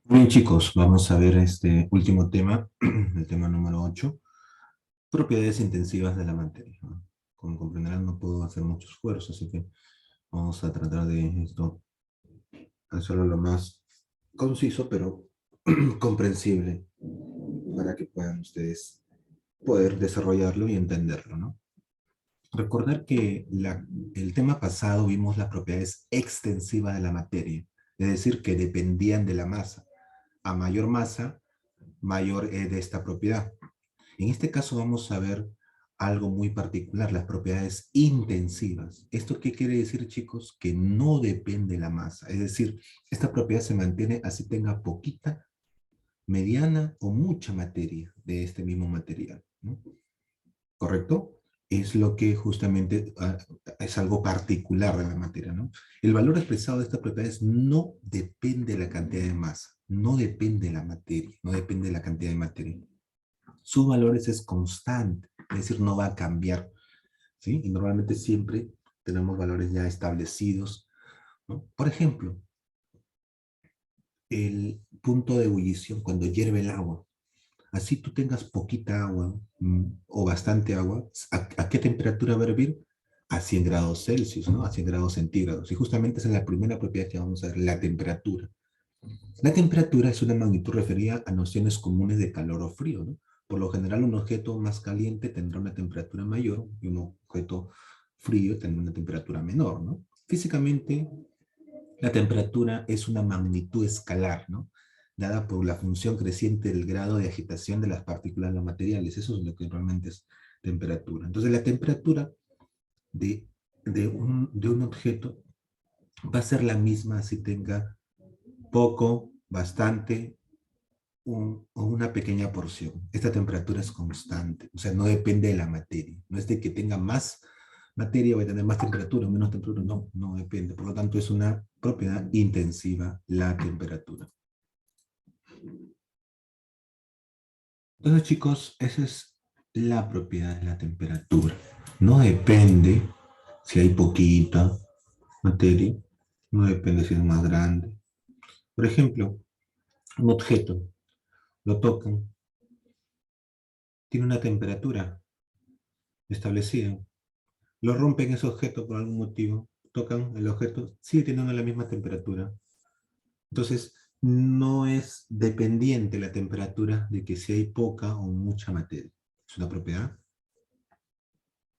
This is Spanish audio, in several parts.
Bien, chicos, vamos a ver este último tema, el tema número 8, propiedades intensivas de la materia, ¿no? Como comprenderán, no puedo hacer mucho esfuerzo, así que vamos a tratar de esto, hacerlo lo más conciso, pero comprensible, para que puedan ustedes poder desarrollarlo y entenderlo, ¿no? Recordar que el tema pasado vimos las propiedades extensivas de la materia, es decir, que dependían de la masa. A mayor masa, mayor de esta propiedad. En este caso vamos a ver algo muy particular, las propiedades intensivas. ¿Esto qué quiere decir, chicos? Que no depende de la masa. Es decir, esta propiedad se mantiene así tenga poquita, mediana o mucha materia de este mismo material, ¿no? ¿Correcto? Es lo que justamente es algo particular de la materia, ¿no? El valor expresado de estas propiedades no depende de la cantidad de masa, no depende de la materia, no depende de la cantidad de materia. Su valor es constante, es decir, no va a cambiar, ¿sí? Y normalmente siempre tenemos valores ya establecidos, ¿no? Por ejemplo, el punto de ebullición cuando hierve el agua. Así tú tengas poquita agua o bastante agua, ¿a qué temperatura va a hervir? A 100 grados Celsius, ¿no? A 100 grados centígrados. Y justamente esa es la primera propiedad que vamos a ver, la temperatura. La temperatura es una magnitud referida a nociones comunes de calor o frío, ¿no? Por lo general, un objeto más caliente tendrá una temperatura mayor y un objeto frío tendrá una temperatura menor, ¿no? Físicamente, la temperatura es una magnitud escalar, ¿no? Dada por la función creciente del grado de agitación de las partículas de los materiales. Eso es lo que realmente es temperatura. Entonces, la temperatura de, de un objeto va a ser la misma si tenga poco, bastante o una pequeña porción. Esta temperatura es constante, o sea, no depende de la materia. No es de que tenga más materia, va a tener más temperatura o menos temperatura. No, no depende. Por lo tanto, es una propiedad intensiva la temperatura. Entonces, chicos, esa es la propiedad de la temperatura. No depende si hay poquita materia, no depende si es más grande. Por ejemplo, un objeto, lo tocan, tiene una temperatura establecida, lo rompen ese objeto por algún motivo, tocan el objeto, sigue teniendo la misma temperatura. Entonces, no es dependiente la temperatura de que si hay poca o mucha materia. Es una propiedad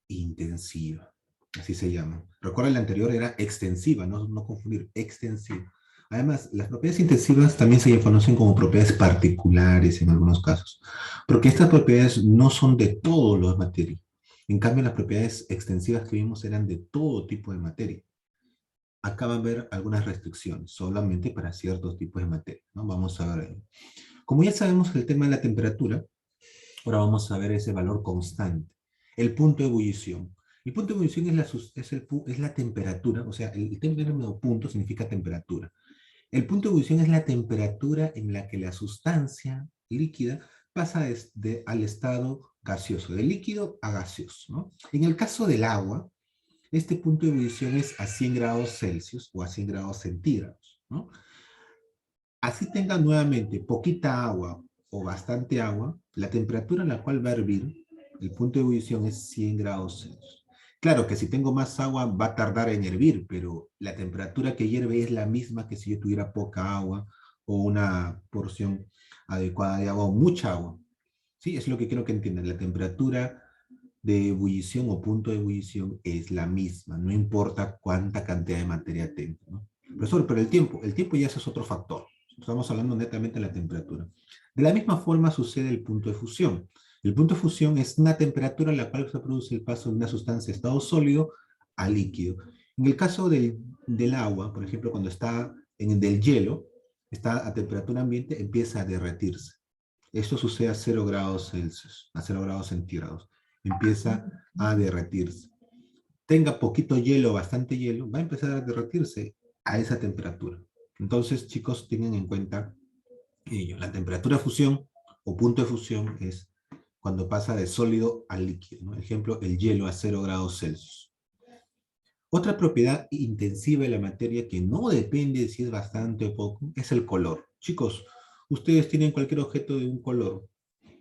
intensiva, así se llama. Recuerda, la anterior era extensiva, no confundir, extensiva. Además, las propiedades intensivas también se conocen como propiedades particulares en algunos casos, porque estas propiedades no son de todas las materias. En cambio, las propiedades extensivas que vimos eran de todo tipo de materia. Acá va a haber algunas restricciones, solamente para ciertos tipos de materia, ¿no? Vamos a ver. Como ya sabemos el tema de la temperatura, ahora vamos a ver ese valor constante, el punto de ebullición. El punto de ebullición es la temperatura, o sea, el término punto significa temperatura. El punto de ebullición es la temperatura en la que la sustancia líquida pasa al estado gaseoso, de líquido a gaseoso, ¿no? En el caso del agua, este punto de ebullición es a 100 grados Celsius o a 100 grados centígrados, ¿no? Así tenga nuevamente poquita agua o bastante agua, la temperatura en la cual va a hervir, el punto de ebullición es 100 grados Celsius. Claro que si tengo más agua va a tardar en hervir, pero la temperatura que hierve es la misma que si yo tuviera poca agua o una porción adecuada de agua o mucha agua. ¿Sí? Es lo que quiero que entiendan. La temperatura de ebullición o punto de ebullición es la misma, no importa cuánta cantidad de materia tenga, ¿no? Profesor, pero el tiempo ya ese es otro factor. Estamos hablando netamente de la temperatura. De la misma forma sucede el punto de fusión. El punto de fusión es una temperatura en la cual se produce el paso de una sustancia de estado sólido a líquido. En el caso del agua, por ejemplo, cuando está en el del hielo, está a temperatura ambiente, empieza a derretirse. Esto sucede a 0 grados Celsius, a 0 grados centígrados. Empieza a derretirse. Tenga poquito hielo, bastante hielo, va a empezar a derretirse a esa temperatura. Entonces, chicos, tengan en cuenta ello. La temperatura de fusión o punto de fusión es cuando pasa de sólido a líquido, ¿no? Ejemplo, el hielo a 0 grados Celsius. Otra propiedad intensiva de la materia que no depende de si es bastante o poco es el color. Chicos, ustedes tienen cualquier objeto de un color,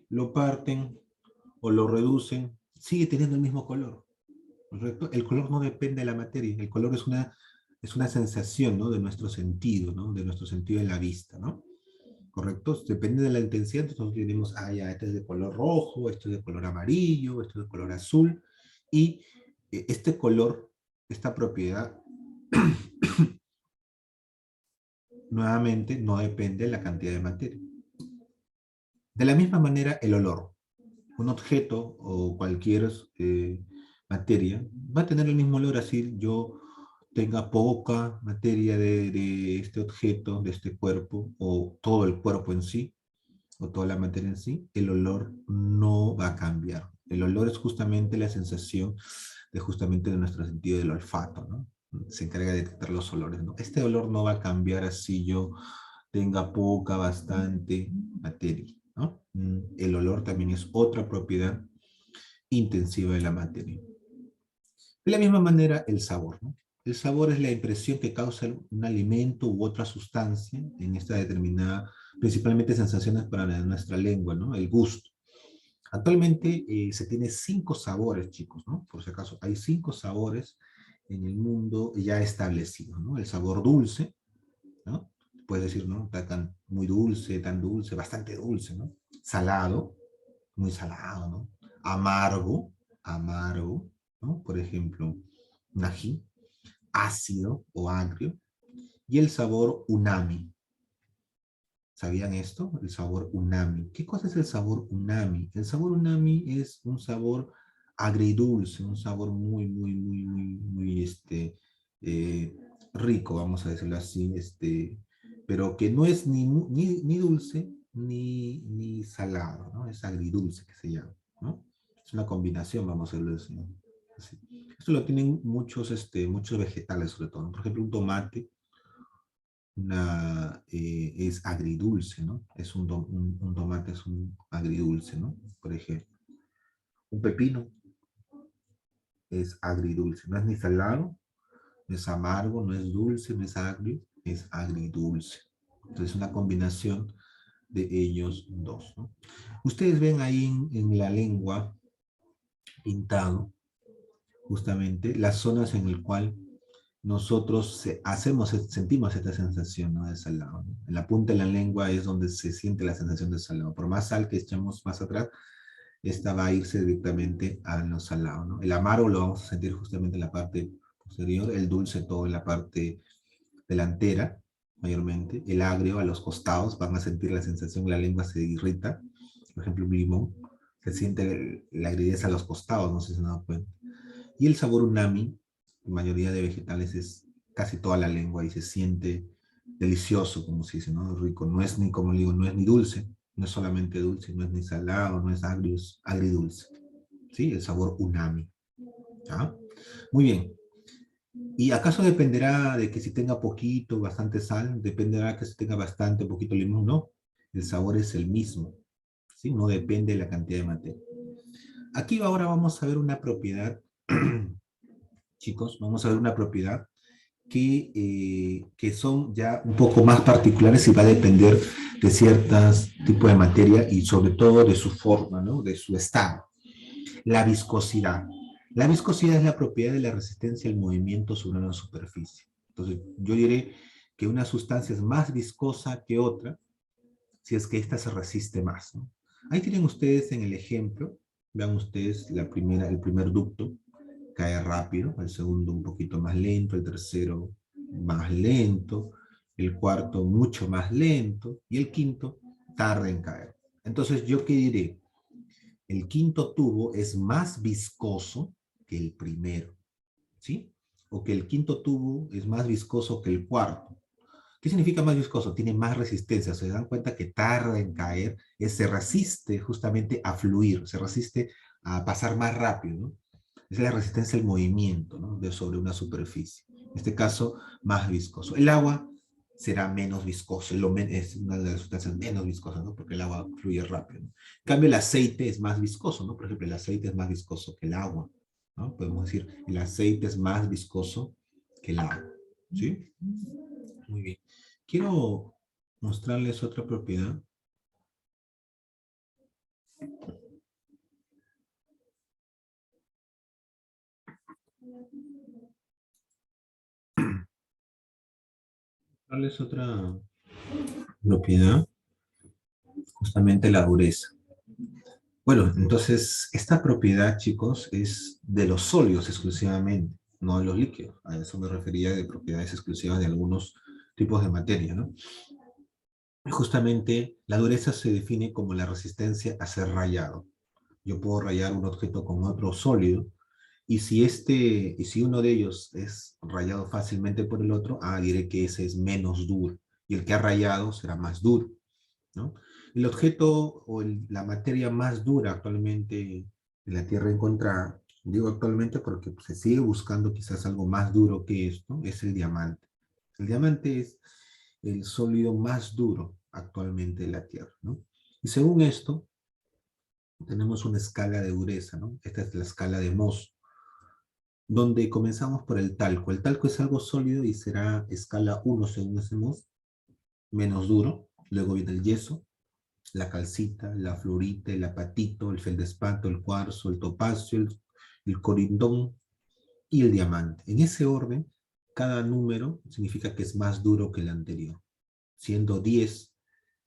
lo parten o lo reducen, sigue teniendo el mismo color, ¿correcto? El color no depende de la materia, el color es una sensación, ¿no? De nuestro sentido, ¿no? De nuestro sentido en la vista, ¿no? ¿Correcto? Depende de la intensidad, entonces nosotros tenemos, ah, ya, este es de color rojo, este es de color amarillo, este es de color azul, y este color, esta propiedad, nuevamente, no depende de la cantidad de materia. De la misma manera, el olor. Un objeto o cualquier materia va a tener el mismo olor, así yo tenga poca materia de este objeto, de este cuerpo, o todo el cuerpo en sí, o toda la materia en sí, el olor no va a cambiar. El olor es justamente la sensación de justamente de nuestro sentido del olfato, ¿no? Se encarga de detectar los olores, ¿no? Este olor no va a cambiar así yo tenga poca, bastante materia, ¿no? El olor también es otra propiedad intensiva de la materia. De la misma manera, el sabor, ¿no? El sabor es la impresión que causa un alimento u otra sustancia en esta determinada, principalmente sensaciones para nuestra lengua, ¿no? El gusto. Actualmente se tiene 5 sabores, chicos, ¿no? Por si acaso, hay 5 sabores en el mundo ya establecidos, ¿no? El sabor dulce, ¿no? Puedes decir, ¿no? Está tan muy dulce, tan dulce, bastante dulce, ¿no? Salado, muy salado, ¿no? Amargo, amargo, ¿no? Por ejemplo, un ají, ácido o agrio, y el sabor umami. ¿Sabían esto? El sabor umami. ¿Qué cosa es el sabor umami? El sabor umami es un sabor agridulce, un sabor muy, eh, rico, vamos a decirlo así, pero que no es ni dulce ni salado, ¿no? Es agridulce que se llama, ¿no? Es una combinación, vamos a decirlo así, ¿no? Así. Esto lo tienen muchos vegetales, sobre todo, ¿no? Por ejemplo, un tomate es agridulce, ¿no? Un tomate es un agridulce, ¿no? Por ejemplo, un pepino es agridulce, no es ni salado, no es amargo, no es dulce, no es agrio, es agridulce. Entonces, una combinación de ellos dos, ¿no? Ustedes ven ahí en la lengua pintado justamente las zonas en el cual nosotros sentimos esta sensación, ¿no? De salado, ¿no? En la punta de la lengua es donde se siente la sensación de salado. Por más sal que echemos más atrás, esta va a irse directamente a lo salado, ¿no? El amargo lo vamos a sentir justamente en la parte posterior, el dulce todo en la parte delantera, mayormente. El agrio a los costados, van a sentir la sensación, la lengua se irrita. Por ejemplo, un limón, se siente la agridez a los costados, no sé si se han dado cuenta. Y el sabor umami, la mayoría de vegetales es casi toda la lengua y se siente delicioso, como se dice, ¿no? Rico. No es ni, como digo, no es ni dulce, no es solamente dulce, no es ni salado, no es agrio, es agridulce. ¿Sí? El sabor umami. ¿Ah? Muy bien. ¿Y acaso dependerá de que si tenga poquito, bastante sal? ¿Dependerá de que si tenga bastante, poquito limón? No. El sabor es el mismo. ¿Sí? No depende de la cantidad de materia. Aquí ahora vamos a ver una propiedad, chicos, vamos a ver una propiedad que son ya un poco más particulares y va a depender de ciertos tipos de materia y sobre todo de su forma, ¿no? De su estado. La viscosidad. La viscosidad es la propiedad de la resistencia al movimiento sobre una superficie. Entonces, yo diré que una sustancia es más viscosa que otra si es que ésta se resiste más, ¿no? Ahí tienen ustedes en el ejemplo, vean ustedes el primer ducto, cae rápido, el segundo un poquito más lento, el tercero más lento, el cuarto mucho más lento y el quinto tarda en caer. Entonces, ¿yo qué diré? El quinto tubo es más viscoso que el primero, ¿sí? O que el quinto tubo es más viscoso que el cuarto. ¿Qué significa más viscoso? Tiene más resistencia. Se dan cuenta que tarda en caer, se resiste justamente a fluir, se resiste a pasar más rápido, ¿no? Es la resistencia al movimiento, ¿no? Sobre una superficie. En este caso, más viscoso. El agua será menos viscoso, es una de las sustancias menos viscosas, ¿no? Porque el agua fluye rápido, ¿no? En cambio, el aceite es más viscoso, ¿no? Por ejemplo, el aceite es más viscoso que el agua. ¿no? Podemos decir, el aceite es más viscoso que el agua, ¿sí? Muy bien. Quiero mostrarles otra propiedad. Mostrarles otra propiedad, justamente la dureza. Bueno, entonces, esta propiedad, chicos, es de los sólidos exclusivamente, no de los líquidos. A eso me refería de propiedades exclusivas de algunos tipos de materia, ¿no? Justamente, la dureza se define como la resistencia a ser rayado. Yo puedo rayar un objeto con otro sólido, y si uno de ellos es rayado fácilmente por el otro, diré que ese es menos duro, y el que ha rayado será más duro, ¿no? El objeto o la materia más dura actualmente en la Tierra encontrada, digo actualmente porque pues, se sigue buscando quizás algo más duro que esto, es el diamante. El diamante es el sólido más duro actualmente en la Tierra, ¿no? Y según esto, tenemos una escala de dureza, ¿no? Esta es la escala de Mohs, donde comenzamos por el talco. El talco es algo sólido y será escala 1 según ese Mohs, menos duro. Luego viene el yeso, la calcita, la fluorita, el apatito, el feldespato, el cuarzo, el topacio, el corindón y el diamante. En ese orden, cada número significa que es más duro que el anterior, siendo 10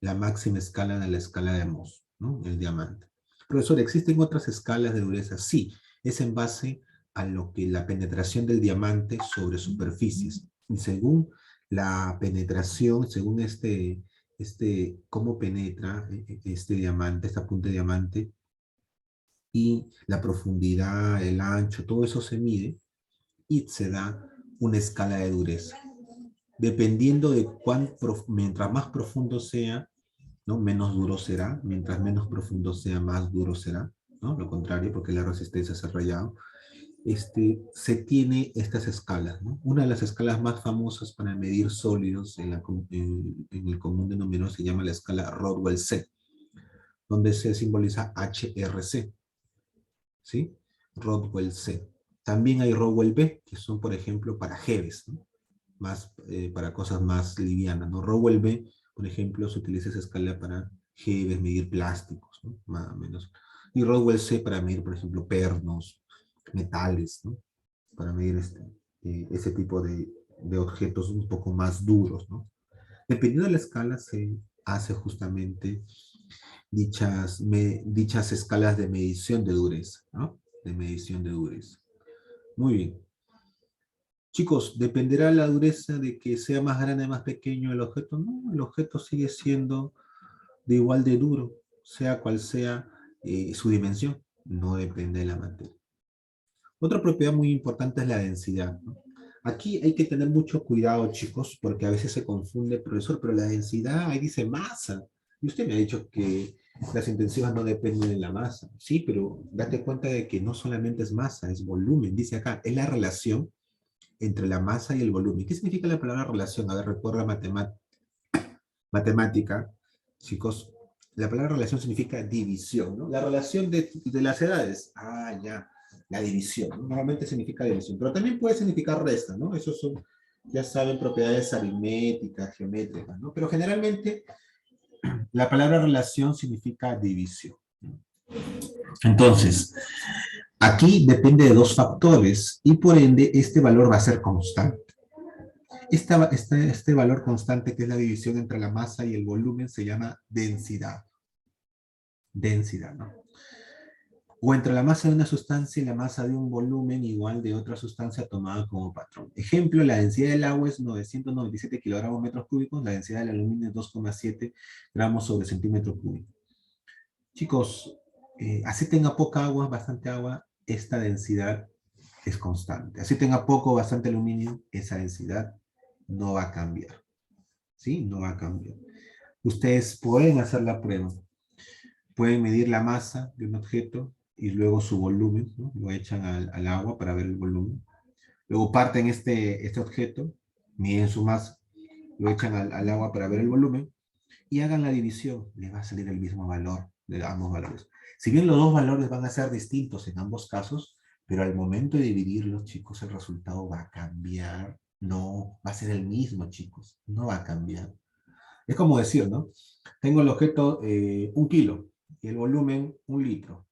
la máxima escala de la escala de Mohs, ¿no? El diamante. Profesor, ¿existen otras escalas de dureza? Sí, es en base a lo que la penetración del diamante sobre superficies. Y según la penetración, según cómo penetra este diamante, esta punta de diamante, y la profundidad, el ancho, todo eso se mide y se da una escala de dureza. Dependiendo de mientras más profundo sea, ¿no? Menos duro será, mientras menos profundo sea, más duro será, ¿no? Lo contrario, porque la resistencia se ha rayado. Se tiene estas escalas, ¿no? Una de las escalas más famosas para medir sólidos en el común denominador se llama la escala Rodwell-C, donde se simboliza HRC, ¿sí? Rodwell-C. También hay Rodwell-B, que son, por ejemplo, para Heaves, ¿no? Para cosas más livianas, ¿no? Rodwell-B, por ejemplo, se utiliza esa escala para Heaves, medir plásticos, ¿no? Más o menos. Y Rodwell-C para medir, por ejemplo, pernos, metales, ¿no? Para medir ese tipo de objetos un poco más duros, ¿no? Dependiendo de la escala se hace justamente dichas escalas de medición de dureza, ¿no? De medición de dureza. Muy bien. Chicos, ¿dependerá la dureza de que sea más grande o más pequeño el objeto? No, el objeto sigue siendo de igual de duro, sea cual sea su dimensión. No depende de la materia. Otra propiedad muy importante es la densidad, ¿no? Aquí hay que tener mucho cuidado, chicos, porque a veces se confunde, profesor, pero la densidad, ahí dice masa. Y usted me ha dicho que las intensivas no dependen de la masa. Sí, pero date cuenta de que no solamente es masa, es volumen. Dice acá, es la relación entre la masa y el volumen. ¿Qué significa la palabra relación? A ver, recuerda matemática, chicos. La palabra relación significa división, ¿no? La relación de las edades. Ya, la división, ¿no? Normalmente significa división, pero también puede significar resta, ¿no? Esos son, ya saben, propiedades aritméticas, geométricas, ¿no? Pero generalmente la palabra relación significa división, ¿no? Entonces, aquí depende de dos factores y por ende este valor va a ser constante. Este valor constante, que es la división entre la masa y el volumen, se llama densidad. Densidad, ¿no? O entre la masa de una sustancia y la masa de un volumen igual de otra sustancia tomada como patrón. Ejemplo, la densidad del agua es 997 kilogramos metros cúbicos, la densidad del aluminio es 2,7 gramos sobre centímetro cúbico. Chicos, así tenga poca agua, bastante agua, esta densidad es constante. Así tenga poco, bastante aluminio, esa densidad no va a cambiar. ¿Sí? No va a cambiar. Ustedes pueden hacer la prueba. Pueden medir la masa de un objeto y luego su volumen, ¿no? Lo echan al agua para ver el volumen. Luego parten este objeto, miden su masa, lo echan al agua para ver el volumen y hagan la división. Les va a salir el mismo valor de ambos valores. Si bien los dos valores van a ser distintos en ambos casos, Pero al momento de dividirlos, chicos, el resultado va a cambiar. No, va a ser el mismo, chicos. No va a cambiar. Es como decir, ¿no? Tengo el objeto 1 kilo y el volumen 1 litro,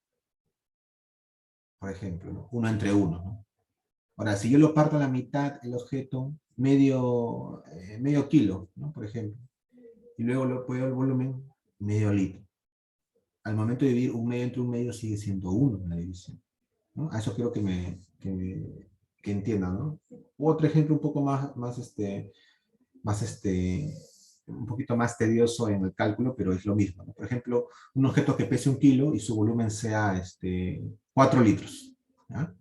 por ejemplo, ¿no? Uno entre uno, ¿no? Ahora, si yo lo parto a la mitad, el objeto, medio kilo, ¿no? Por ejemplo, y luego lo puedo el volumen, medio litro. Al momento de dividir un medio entre un medio sigue siendo uno en la división, ¿no? A eso quiero que entiendan, ¿no? Otro ejemplo un poco más un poquito más tedioso en el cálculo, pero es lo mismo, ¿no? Por ejemplo, un objeto que pese 1 kilo y su volumen sea 4 litros, ¿ya?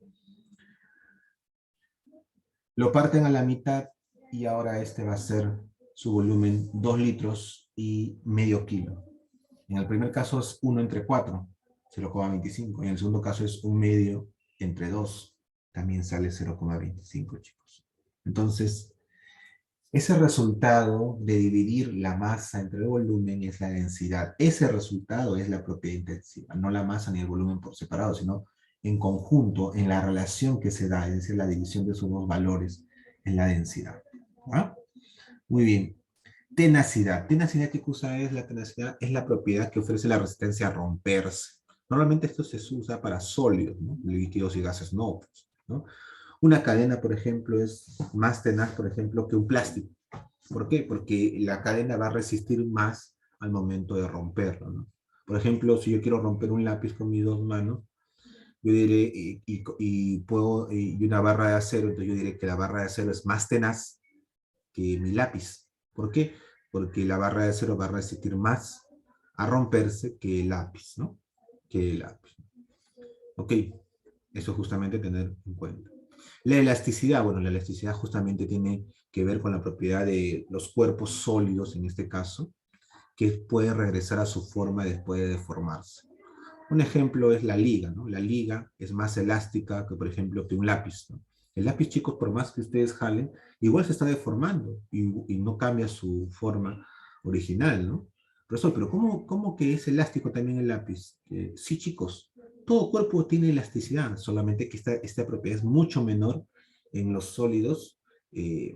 Lo parten a la mitad y ahora este va a ser su volumen 2 litros y medio kilo. En el primer caso es 1 entre 4, 0,25. Y en el segundo caso es 1 medio entre 2, también sale 0,25, chicos. Entonces, ese resultado de dividir la masa entre el volumen es la densidad. Ese resultado es la propiedad intensiva, no la masa ni el volumen por separado, sino en conjunto, en la relación que se da, es decir, la división de esos dos valores en la densidad. ¿Ah? Muy bien. Tenacidad. Tenacidad, ¿qué cosa es la tenacidad? Es la propiedad que ofrece la resistencia a romperse. Normalmente esto se usa para sólidos, ¿no? Líquidos y gases no, pues, ¿no? Una cadena, por ejemplo, es más tenaz, por ejemplo, que un plástico. ¿Por qué? Porque la cadena va a resistir más al momento de romperlo, ¿no? Por ejemplo, si yo quiero romper un lápiz con mis dos manos, yo diré, y una barra de acero, entonces yo diré que la barra de acero es más tenaz que mi lápiz. ¿Por qué? Porque la barra de acero va a resistir más a romperse que el lápiz, ¿no? Que el lápiz. Ok, eso justamente tener en cuenta. La elasticidad, bueno, la elasticidad justamente tiene que ver con la propiedad de los cuerpos sólidos, en este caso, que puede regresar a su forma después de deformarse. Un ejemplo es la liga, ¿no? La liga es más elástica que, por ejemplo, que un lápiz, ¿no? El lápiz, chicos, por más que ustedes jalen, igual se está deformando y no cambia su forma original, ¿no? Profesor, pero ¿cómo que es elástico también el lápiz? Sí, chicos, todo cuerpo tiene elasticidad, solamente que esta propiedad es mucho menor en los sólidos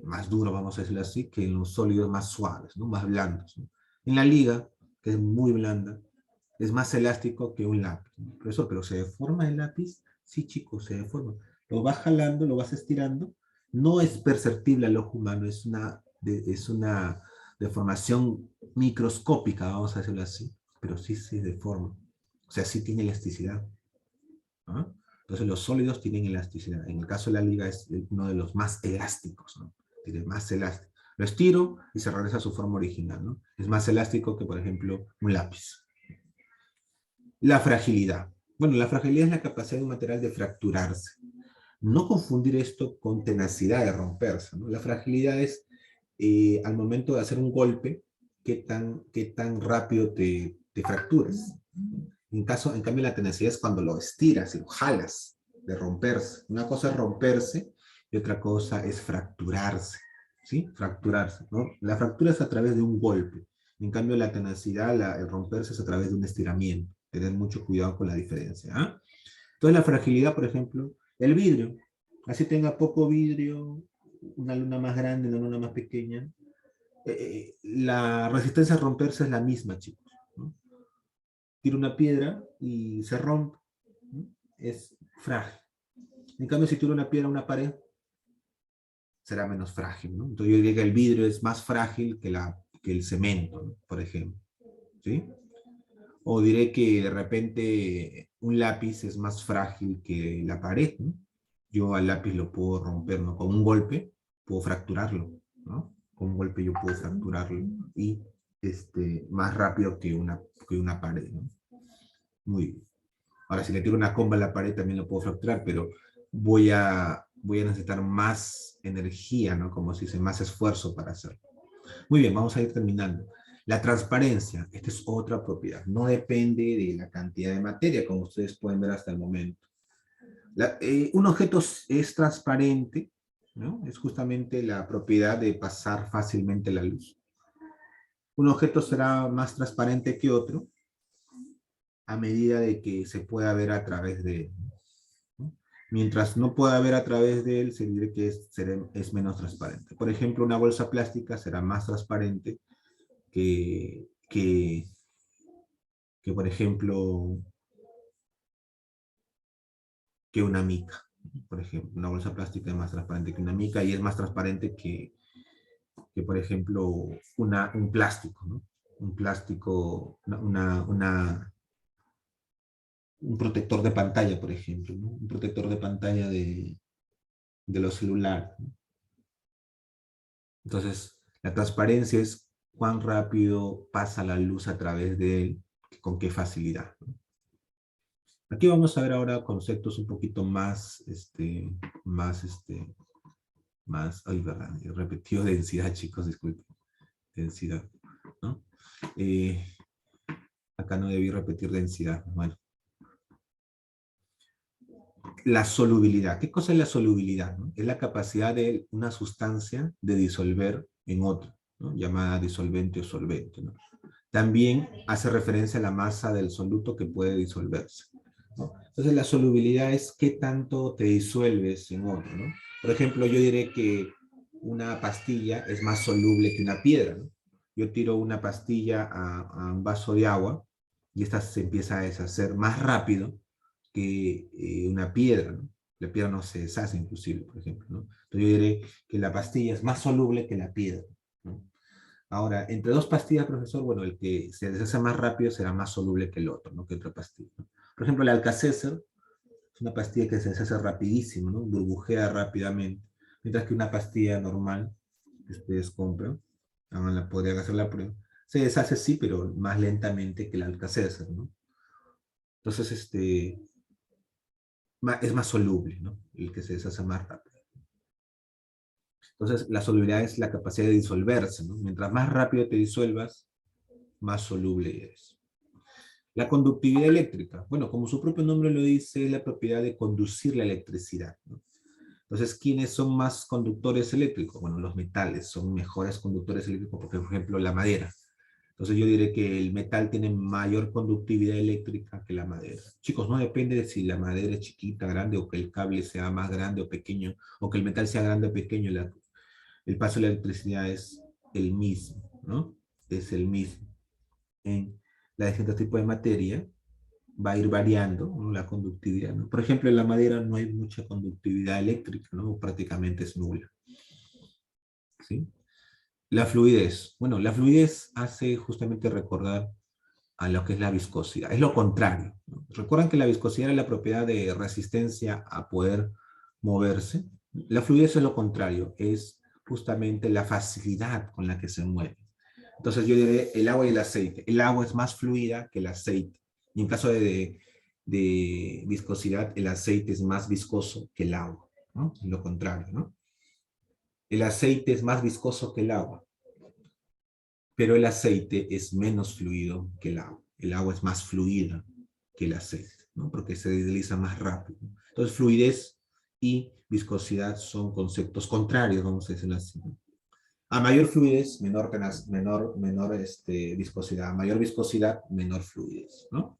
más duros, vamos a decirlo así, que en los sólidos más suaves, ¿no? Más blandos, ¿no? En la liga, que es muy blanda, es más elástico que un lápiz, ¿no? Profesor, ¿pero se deforma el lápiz? Sí, chicos, se deforma. Lo vas jalando, lo vas estirando. No es perceptible al ojo humano, es una deformación microscópica, vamos a decirlo así, pero sí se deforma. O sea, sí tiene elasticidad, ¿no? Entonces los sólidos tienen elasticidad. En el caso de la liga es uno de los más elásticos, ¿no? Tiene más elástico. Lo estiro y se regresa a su forma original, ¿no? Es más elástico que, por ejemplo, un lápiz. La fragilidad. Bueno, la fragilidad es la capacidad de un material de fracturarse. No confundir esto con tenacidad de romperse, ¿no? La fragilidad es al momento de hacer un golpe, qué tan rápido te fracturas. En cambio, la tenacidad es cuando lo estiras y lo jalas de romperse. Una cosa es romperse y otra cosa es fracturarse, ¿sí? Fracturarse, ¿no? La fractura es a través de un golpe. En cambio, la tenacidad, el romperse es a través de un estiramiento. Tener mucho cuidado con la diferencia, ¿ah? Entonces, la fragilidad, por ejemplo, el vidrio. Así tenga poco vidrio, una luna más grande, una luna más pequeña. La resistencia a romperse es la misma, chicos, ¿no? Tira una piedra y se rompe, ¿no? Es frágil. En cambio, si tira una piedra a una pared, será menos frágil, ¿no? Entonces yo diría que el vidrio es más frágil que el cemento, ¿no? Por ejemplo, ¿sí? O diré que de repente un lápiz es más frágil que la pared, ¿no? Yo al lápiz lo puedo romper, ¿no? Con un golpe puedo fracturarlo, ¿no? Con un golpe yo puedo fracturarlo y más rápido que una pared, ¿no? Muy bien. Ahora, si le tiro una comba a la pared también lo puedo fracturar, pero voy a necesitar más energía, ¿no? Como se dice, más esfuerzo para hacerlo. Muy bien, vamos a ir terminando. La transparencia, esta es otra propiedad. No depende de la cantidad de materia, como ustedes pueden ver hasta el momento. Un objeto es transparente, ¿no? Es justamente la propiedad de pasar fácilmente la luz. Un objeto será más transparente que otro a medida de que se pueda ver a través de él, ¿no? Mientras no pueda ver a través de él, se dice que es menos transparente. Por ejemplo, una bolsa plástica será más transparente que, que, que por ejemplo, que una mica. Por ejemplo, una bolsa plástica es más transparente que una mica y es más transparente que por ejemplo, un plástico, ¿no? Un plástico, un protector de pantalla, por ejemplo, ¿no? Un protector de pantalla de los celulares, ¿no? Entonces, la transparencia es cuán rápido pasa la luz a través de él, con qué facilidad, ¿no? Aquí vamos a ver ahora conceptos un poquito más, ay, verdad, he repetido densidad, chicos, disculpen, densidad, ¿no? Eh, Acá no debí repetir densidad, bueno. La solubilidad. ¿Qué cosa es la solubilidad? ¿No? Es la capacidad de una sustancia de disolver en otra, ¿no? Llamada disolvente o solvente, ¿no? También hace referencia a la masa del soluto que puede disolverse, ¿no? Entonces la solubilidad es qué tanto te disuelves en otro, ¿no? Por ejemplo, yo diré que una pastilla es más soluble que una piedra, ¿no? Yo tiro una pastilla a un vaso de agua y esta se empieza a deshacer más rápido que una piedra, ¿no? La piedra no se deshace inclusive, por ejemplo, ¿no? Entonces yo diré que la pastilla es más soluble que la piedra, ¿no? Ahora, entre dos pastillas, profesor, bueno, el que se deshace más rápido será más soluble que el otro, ¿no? Que otra pastilla, ¿no? Por ejemplo, el Alka-Seltzer es una pastilla que se deshace rapidísimo, ¿no? Burbujea rápidamente, mientras que una pastilla normal que ustedes compran, podrían hacer la prueba, se deshace sí, pero más lentamente que el Alka-Seltzer, ¿no? Entonces, es más soluble, ¿no? El que se deshace más rápido. Entonces, la solubilidad es la capacidad de disolverse, ¿no? Mientras más rápido te disuelvas, más soluble eres. La conductividad eléctrica. Bueno, como su propio nombre lo dice, es la propiedad de conducir la electricidad, ¿no? Entonces, ¿quiénes son más conductores eléctricos? Bueno, los metales son mejores conductores eléctricos, porque, por ejemplo, la madera. Entonces yo diré que el metal tiene mayor conductividad eléctrica que la madera. Chicos, no depende de si la madera es chiquita, grande, o que el cable sea más grande o pequeño, o que el metal sea grande o pequeño, el paso de la electricidad es el mismo, ¿no? Es el mismo. En la distintos tipos de materia va a ir variando, ¿no? La conductividad, ¿no? Por ejemplo, en la madera no hay mucha conductividad eléctrica, ¿no? Prácticamente es nula, ¿sí? La fluidez. Bueno, la fluidez hace justamente recordar a lo que es la viscosidad. Es lo contrario, ¿no? Recuerdan que la viscosidad es la propiedad de resistencia a poder moverse. La fluidez es lo contrario, es justamente la facilidad con la que se mueve. Entonces yo diré el agua y el aceite. El agua es más fluida que el aceite. Y en caso de viscosidad, el aceite es más viscoso que el agua, ¿no? Lo contrario, ¿no? El aceite es más viscoso que el agua, pero el aceite es menos fluido que el agua. El agua es más fluida que el aceite, ¿no? Porque se desliza más rápido. Entonces, fluidez y viscosidad son conceptos contrarios, vamos a decirlo así, ¿no? A mayor fluidez, menor viscosidad. A mayor viscosidad, menor fluidez, ¿no?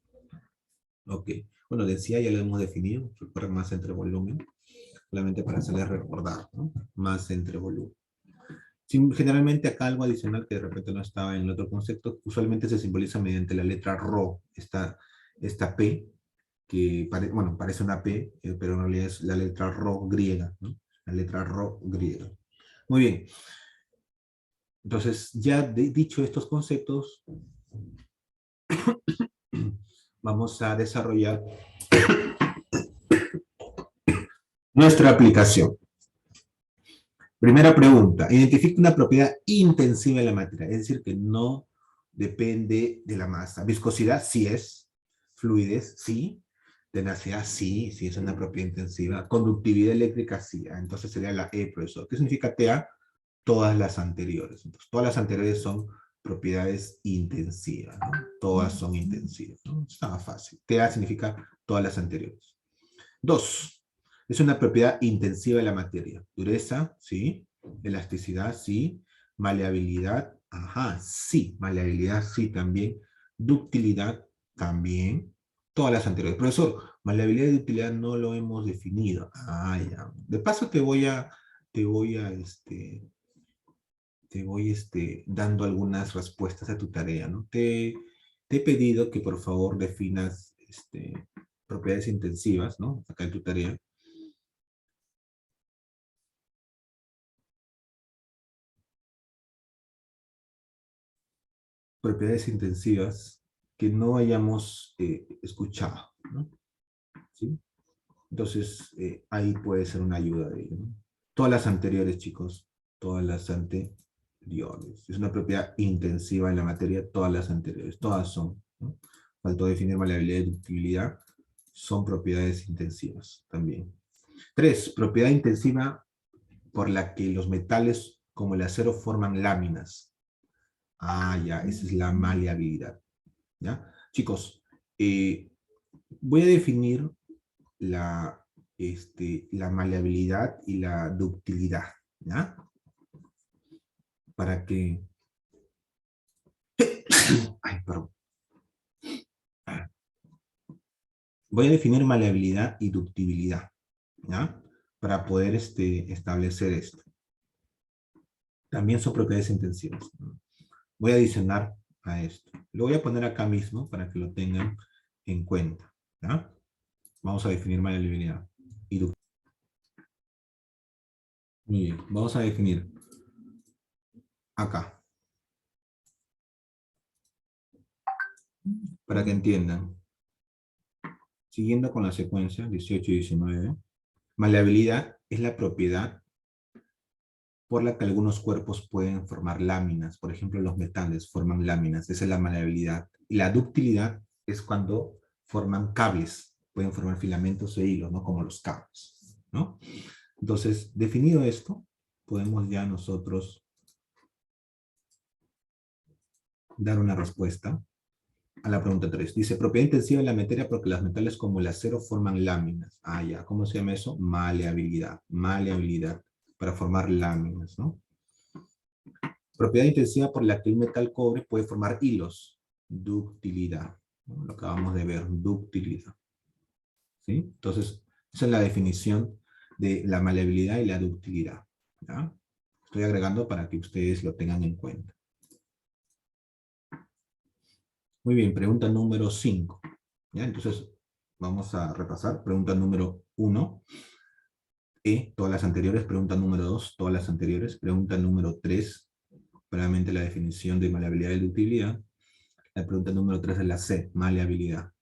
Ok. Bueno, densidad ya lo hemos definido. Recuerden, más entre volumen. Solamente para hacerles recordar, ¿no? Más entre volumen. Generalmente acá algo adicional que de repente no estaba en el otro concepto, usualmente se simboliza mediante la letra Rho, esta P, que bueno, parece una P, pero en realidad es la letra Rho griega, ¿no? La letra Rho griega. Muy bien. Entonces, ya dicho estos conceptos, vamos a desarrollar nuestra aplicación. Primera pregunta, identifica una propiedad intensiva de la materia, es decir, que no depende de la masa. Viscosidad, sí es. Fluidez, sí. Tenacidad, sí, sí es una propiedad intensiva. Conductividad eléctrica, sí. Entonces sería la E, profesor. ¿Qué significa TA? Todas las anteriores. Entonces, todas las anteriores son propiedades intensivas, ¿no? Todas son intensivas, ¿no? Estaba fácil. TA significa todas las anteriores. Dos, es una propiedad intensiva de la materia. Dureza, sí. Elasticidad, sí. Maleabilidad, ajá, sí. Maleabilidad, sí, también. Ductilidad, también. Todas las anteriores. Profesor, Maleabilidad y ductilidad no lo hemos definido. Ah, ya. De paso te voy a, dando algunas respuestas a tu tarea, ¿no? Te he pedido que por favor definas, propiedades intensivas, ¿no? Acá en tu tarea. Propiedades intensivas que no hayamos escuchado, ¿no? ¿Sí? Entonces, ahí puede ser una ayuda de ello, ¿no? Todas las anteriores, chicos, todas las anteriores. Es una propiedad intensiva en la materia, todas las anteriores, todas son, ¿no? Faltó definir maleabilidad y ductilidad, son propiedades intensivas también. 3, propiedad intensiva por la que los metales como el acero forman láminas. Ah, ya, esa es la maleabilidad. ¿Ya? Chicos, voy a definir la, la maleabilidad y la ductilidad, ¿ya? Para que... Ay, perdón. Voy a definir maleabilidad y ductibilidad, ¿ya? Para poder establecer esto. También son propiedades intensivas. Voy a adicionar a esto. Lo voy a poner acá mismo para que lo tengan en cuenta, ¿ya? Vamos a definir maleabilidad y ductilidad. Muy bien, vamos a definir acá, para que entiendan. Siguiendo con la secuencia, 18 y 19, maleabilidad es la propiedad por la que algunos cuerpos pueden formar láminas. Por ejemplo, los metales forman láminas, esa es la maleabilidad. Y la ductilidad es cuando forman cables, pueden formar filamentos e hilos, ¿no? Como los cables, ¿no? Entonces, definido esto, podemos ya nosotros dar una respuesta a la pregunta 3. Dice, propiedad intensiva en la materia porque los metales como el acero forman láminas. Ah, ya. ¿Cómo se llama eso? Maleabilidad. Maleabilidad. Para formar láminas, ¿no? Propiedad intensiva por la que el metal cobre puede formar hilos. Ductilidad. ¿No? Lo acabamos de ver. Ductilidad. ¿Sí? Entonces, esa es la definición de la maleabilidad y la ductilidad. ¿Ya? Estoy agregando para que ustedes lo tengan en cuenta. Muy bien, pregunta número 5. ¿Ya? Entonces, vamos a repasar. Pregunta número 1. Todas las anteriores. Pregunta número 2. Todas las anteriores. Pregunta número 3. Claramente la definición de maleabilidad y ductilidad. La pregunta número 3 es la C, maleabilidad.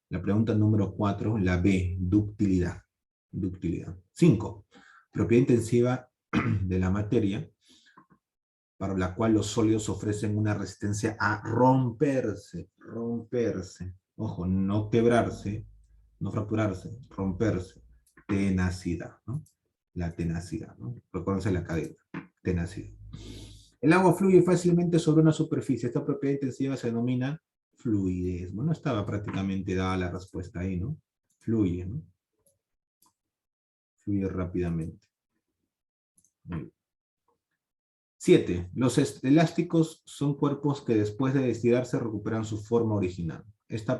La pregunta número 4, la B, ductilidad. Ductilidad. 5. Propiedad intensiva de la materia para la cual los sólidos ofrecen una resistencia a romperse. Romperse. Ojo, no quebrarse, no fracturarse, romperse. Tenacidad, ¿no? La tenacidad, ¿no? Recuérdense la cadena. Tenacidad. El agua fluye fácilmente sobre una superficie. Esta propiedad intensiva se denomina fluidez. Bueno, estaba prácticamente dada la respuesta ahí, ¿no? Fluye, ¿no? Fluye rápidamente. 7. Los elásticos son cuerpos que después de estirarse recuperan su forma original. Esta es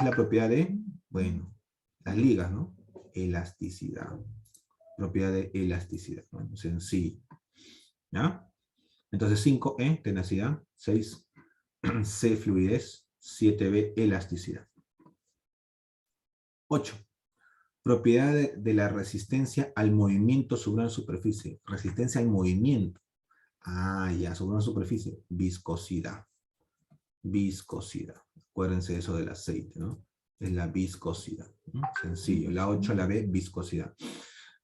la propiedad de, bueno, las ligas, ¿no? Elasticidad. Propiedad de elasticidad. Bueno, sencillo. ¿Ya? Entonces 5E, tenacidad. 6C, fluidez. 7B, elasticidad. 8. Propiedad de la resistencia al movimiento sobre una superficie. Resistencia al movimiento. Ah, ya, sobre una superficie. Viscosidad. Viscosidad. Acuérdense eso del aceite, ¿no? Es la viscosidad. ¿No? Sencillo. La 8, la B, viscosidad.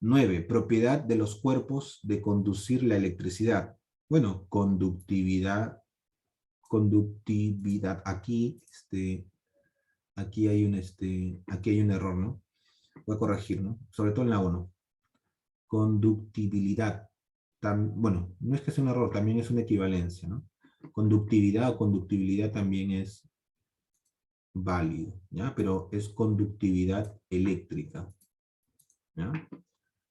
9. Propiedad de los cuerpos de conducir la electricidad. Bueno, conductividad. Conductividad. Aquí aquí hay un error, ¿no? Voy a corregir, ¿no? Sobre todo en la 1. Conductibilidad. Bueno, no es que sea un error, también es una equivalencia, ¿no? Conductividad o conductibilidad también es válido, ¿ya? Pero es conductividad eléctrica, ¿ya?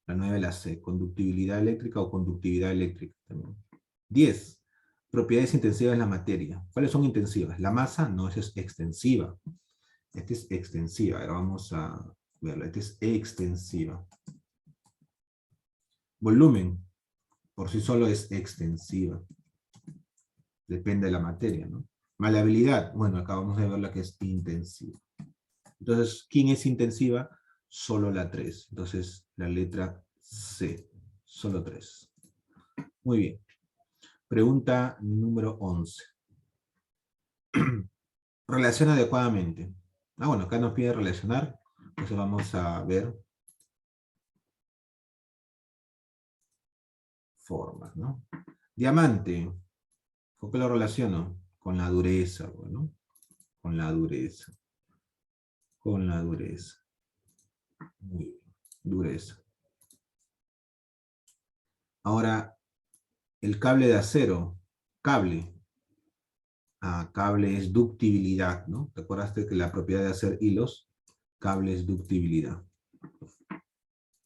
La 9 la C, conductibilidad eléctrica o conductividad eléctrica también. 10. Propiedades intensivas de la materia. ¿Cuáles son intensivas? La masa no es extensiva. Esta es extensiva. Ahora vamos a verla. Esta es extensiva. Volumen, por sí solo es extensiva. Depende de la materia, ¿no? Maleabilidad, bueno, acabamos de ver la que es intensiva. Entonces, ¿quién es intensiva? Solo la 3. Entonces, la letra C. Solo 3. Muy bien. Pregunta número 11. Relaciona adecuadamente. Bueno, acá nos pide relacionar. Entonces vamos a ver formas, ¿no? Diamante. ¿Con qué lo relaciono? Con la dureza, bueno. Con la dureza. Con la dureza. Muy bien. Dureza. Ahora, el cable de acero. Cable. Cable es ductibilidad, ¿no? ¿Te acuerdas que la propiedad de hacer hilos? Cable es ductibilidad.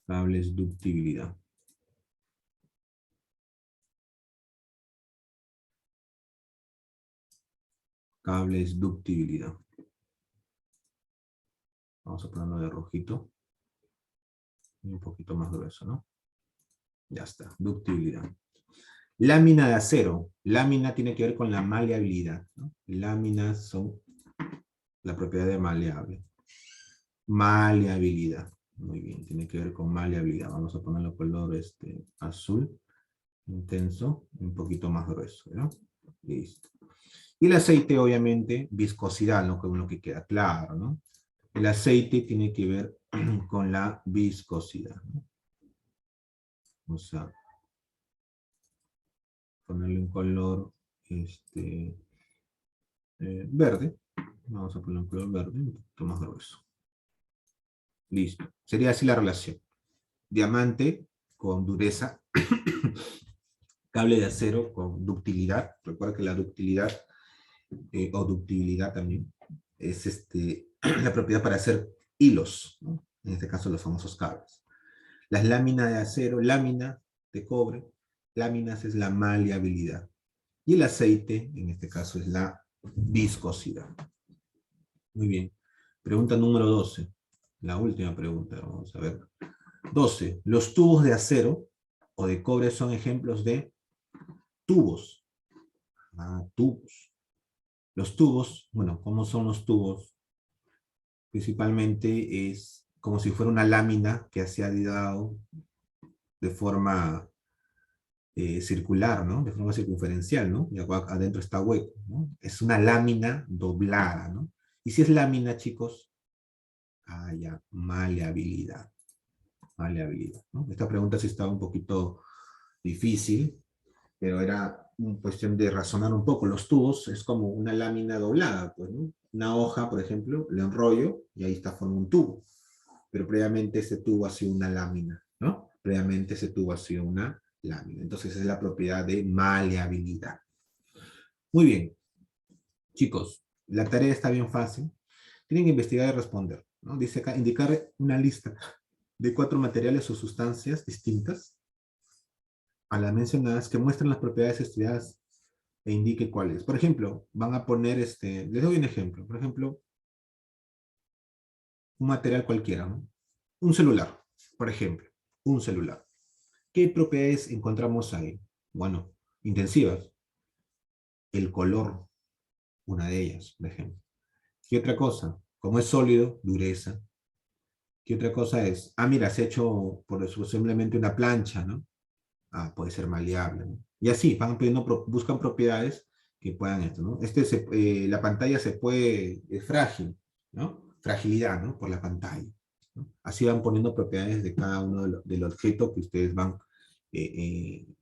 Cable es ductibilidad. Cable es ductibilidad. Vamos a ponerlo de rojito. Y un poquito más grueso, ¿no? Ya está, ductibilidad. Lámina de acero. Lámina tiene que ver con la maleabilidad, ¿no? Láminas son la propiedad de maleable. Maleabilidad. Muy bien, tiene que ver con maleabilidad. Vamos a ponerlo color azul, intenso, un poquito más grueso, ¿no? Listo. Y el aceite, obviamente, viscosidad, ¿no? Con lo que queda claro, ¿no? El aceite tiene que ver con la viscosidad, ¿no? Vamos a ponerle un color verde. Vamos a ponerle un color verde, un poquito más grueso. Listo. Sería así la relación. Diamante con dureza. Cable de acero con ductilidad. Recuerda que la ductilidad, o ductibilidad también, es la propiedad para hacer hilos, ¿no? En este caso los famosos cables. Las láminas de acero, lámina de cobre, láminas es la maleabilidad. Y el aceite, en este caso, es la viscosidad. Muy bien. Pregunta número 12. La última pregunta, vamos a ver. 12. Los tubos de acero o de cobre son ejemplos de tubos. Tubos. Los tubos, bueno, ¿cómo son los tubos? Principalmente es como si fuera una lámina que se ha dado de forma circular, ¿no? De forma circunferencial, ¿no? Y adentro está hueco, ¿no? Es una lámina doblada, ¿no? Y si es lámina, chicos, ya, maleabilidad. Maleabilidad, ¿no? Esta pregunta sí estaba un poquito difícil, pero era una cuestión de razonar un poco. Los tubos es como una lámina doblada, pues, ¿no? Una hoja, por ejemplo, le enrollo y ahí está formando un tubo. Pero previamente ese tubo ha sido una lámina, ¿no? Previamente ese tubo ha sido una lámina. Entonces es la propiedad de maleabilidad. Muy bien, chicos, la tarea está bien fácil. Tienen que investigar y responder, ¿no? Dice acá, indicar una lista de 4 materiales o sustancias distintas a las mencionadas que muestran las propiedades estudiadas e indique cuáles. Por ejemplo, van a poner, les doy un ejemplo. Por ejemplo, un material cualquiera, ¿no? Un celular, por ejemplo, un celular. ¿Qué propiedades encontramos ahí? Bueno, intensivas. El color, una de ellas, por ejemplo. ¿Qué otra cosa? Como es sólido, dureza. ¿Qué otra cosa es? Mira, se ha hecho por eso simplemente una plancha, ¿no? Puede ser maleable, ¿no? Y así, van pidiendo, buscan propiedades que puedan esto, ¿no? La pantalla es frágil, ¿no? Fragilidad, ¿no? Por la pantalla, ¿no? Así van poniendo propiedades de cada uno del objeto que ustedes van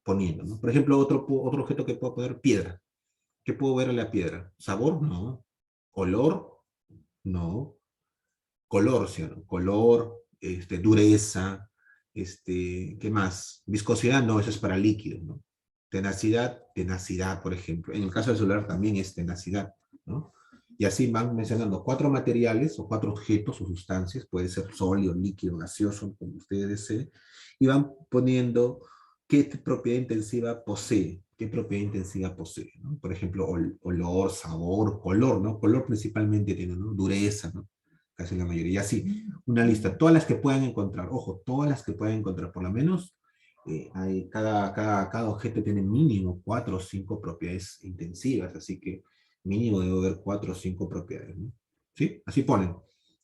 poniendo, ¿no? Por ejemplo, otro objeto que puedo poner, piedra. ¿Qué puedo ver en la piedra? ¿Sabor? No. ¿Olor? No. Color, ¿sí o no? Color, dureza, ¿qué más? Viscosidad, no, eso es para líquidos, ¿no? Tenacidad, tenacidad, por ejemplo. En el caso del celular también es tenacidad, ¿no? Y así van mencionando 4 materiales o 4 objetos o sustancias, puede ser sólido, líquido, gaseoso, como ustedes deseen, y van poniendo qué propiedad intensiva posee, qué propiedad intensiva posee, ¿no? Por ejemplo, olor, sabor, color, ¿no? Color principalmente tiene, ¿no? Dureza, ¿no? casi la mayoría. Sí, una lista, todas las que puedan encontrar, ojo, todas las que puedan encontrar, por lo menos cada objeto tiene mínimo 4 o 5 propiedades intensivas, así que mínimo debe haber 4 o 5 propiedades, ¿no? ¿Sí? Así ponen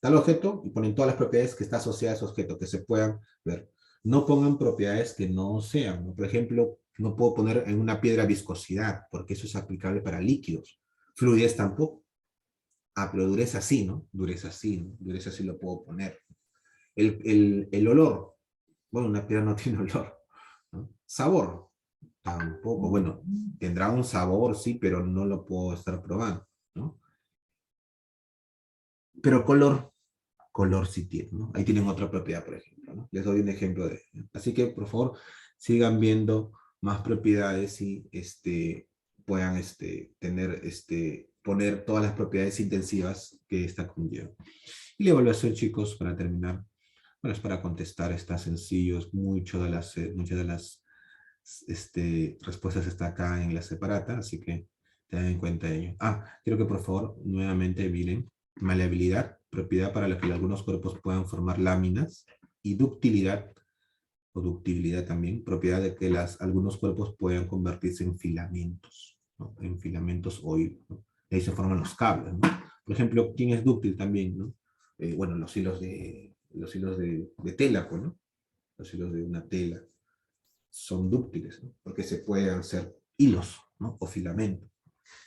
tal objeto y ponen todas las propiedades que está asociadas a ese objeto, que se puedan ver. No pongan propiedades que no sean, ¿no? Por ejemplo, no puedo poner en una piedra viscosidad, porque eso es aplicable para líquidos. Fluidez tampoco. Ah, pero dureza sí, ¿no? Dureza sí, ¿no? Dureza sí lo puedo poner. El olor. Bueno, una piedra no tiene olor, ¿no? Sabor. Tampoco. Bueno, tendrá un sabor, sí, pero no lo puedo estar probando, ¿no? Pero color sí tiene, ¿no? Ahí tienen otra propiedad, por ejemplo, ¿no? Les doy un ejemplo de ello. Así que, por favor, sigan viendo más propiedades y puedan tener, poner todas las propiedades intensivas que esta conlleva. Y la evaluación, chicos, para terminar, bueno, es para contestar, está sencillo, muchas de las respuestas está acá en la separata, así que tengan en cuenta ello. Quiero que por favor nuevamente miren maleabilidad, propiedad para la que algunos cuerpos puedan formar láminas, y ductilidad, o ductibilidad también, propiedad de que algunos cuerpos puedan convertirse en filamentos, ¿no? En filamentos o hilos, ¿no? Y ahí se forman los cables, ¿no? Por ejemplo, ¿quién es dúctil también, no? Bueno, los hilos de tela, pues, ¿no? Los hilos de una tela son dúctiles, ¿no? Porque se pueden hacer hilos, ¿no? O filamentos.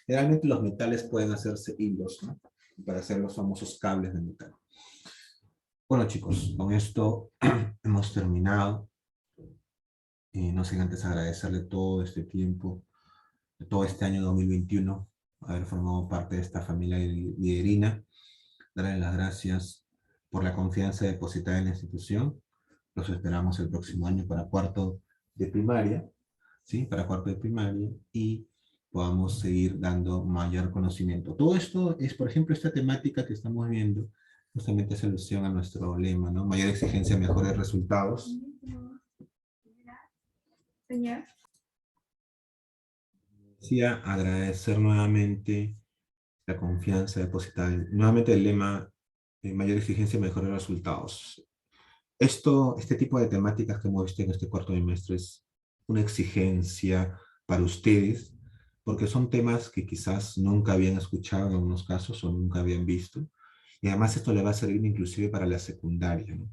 Generalmente los metales pueden hacerse hilos, ¿no? Para hacer los famosos cables de metal. Bueno, chicos, con esto hemos terminado. No sin antes agradecerle todo este tiempo, todo este año 2021, haber formado parte de esta familia liderina, darle las gracias por la confianza depositada en la institución. Los esperamos el próximo año para cuarto de primaria, ¿sí? Para cuarto de primaria, y podamos seguir dando mayor conocimiento. Todo esto es, por ejemplo, esta temática que estamos viendo, justamente es alusión a nuestro lema, ¿no? Mayor exigencia, mejores resultados. Señor. Decía agradecer nuevamente la confianza depositada. Nuevamente el lema, mayor exigencia, mejores resultados. Este tipo de temáticas que hemos visto en este cuarto trimestre es una exigencia para ustedes, porque son temas que quizás nunca habían escuchado en algunos casos o nunca habían visto. Y además esto le va a servir inclusive para la secundaria, ¿no?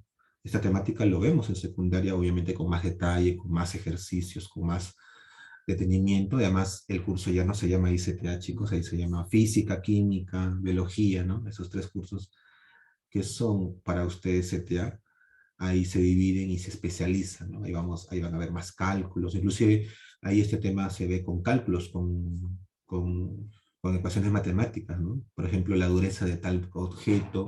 Esta temática lo vemos en secundaria, obviamente con más detalle, con más ejercicios, con más detenimiento. Y además el curso ya no se llama ICTA, chicos, ahí se llama Física, Química, Biología, ¿no? Esos 3 cursos que son para ustedes CTA, ahí se dividen y se especializan, ¿no? Ahí van a ver más cálculos, inclusive ahí este tema se ve con cálculos, con ecuaciones matemáticas, ¿no? Por ejemplo, la dureza de tal objeto,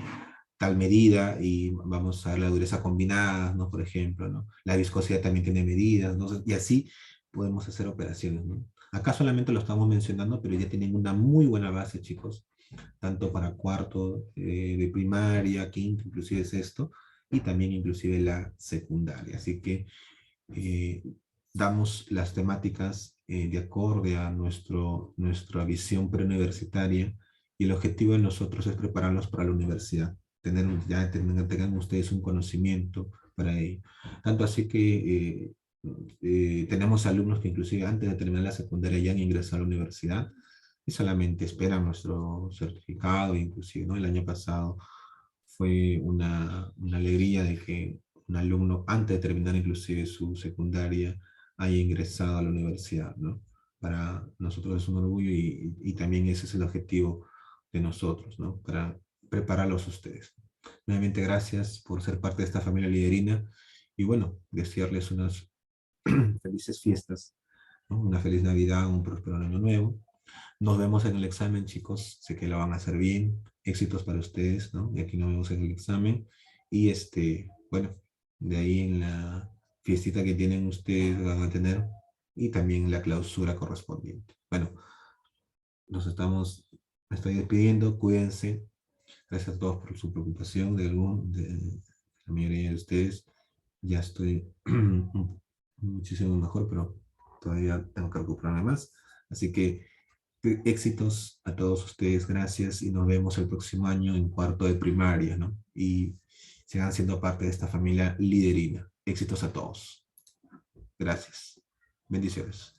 tal medida, y vamos a ver la dureza combinada, ¿no? Por ejemplo, ¿no? La viscosidad también tiene medidas, ¿no? Y así podemos hacer operaciones, ¿no? Acá solamente lo estamos mencionando, pero ya tienen una muy buena base, chicos, tanto para cuarto de primaria, quinto, inclusive sexto, y también inclusive la secundaria. Así que eh, damos las temáticas de acorde a nuestra visión preuniversitaria, y el objetivo de nosotros es prepararlos para la universidad, tengan ustedes un conocimiento para ello. Tanto así que tenemos alumnos que inclusive antes de terminar la secundaria ya han ingresado a la universidad y solamente esperan nuestro certificado, inclusive, ¿no? El año pasado fue una alegría de que un alumno, antes de terminar inclusive su secundaria, haya ingresado a la universidad, ¿no? Para nosotros es un orgullo, y también ese es el objetivo de nosotros, ¿no? Para prepararlos a ustedes. Nuevamente, gracias por ser parte de esta familia liderina, y bueno, desearles unas felices fiestas, ¿no? Una feliz Navidad, un próspero año nuevo. Nos vemos en el examen, chicos. Sé que lo van a hacer bien. Éxitos para ustedes, ¿no? Y aquí nos vemos en el examen. Y bueno, de ahí en la fiestita que tienen ustedes van a tener, y también la clausura correspondiente. Bueno, me estoy despidiendo. Cuídense. Gracias a todos por su preocupación. De la mayoría de ustedes ya estoy muchísimo mejor, pero todavía tengo que recuperarme más. Así que Éxitos a todos ustedes, gracias, y nos vemos el próximo año en cuarto de primaria, ¿no? Y sigan siendo parte de esta familia liderina. Éxitos a todos. Gracias. Bendiciones.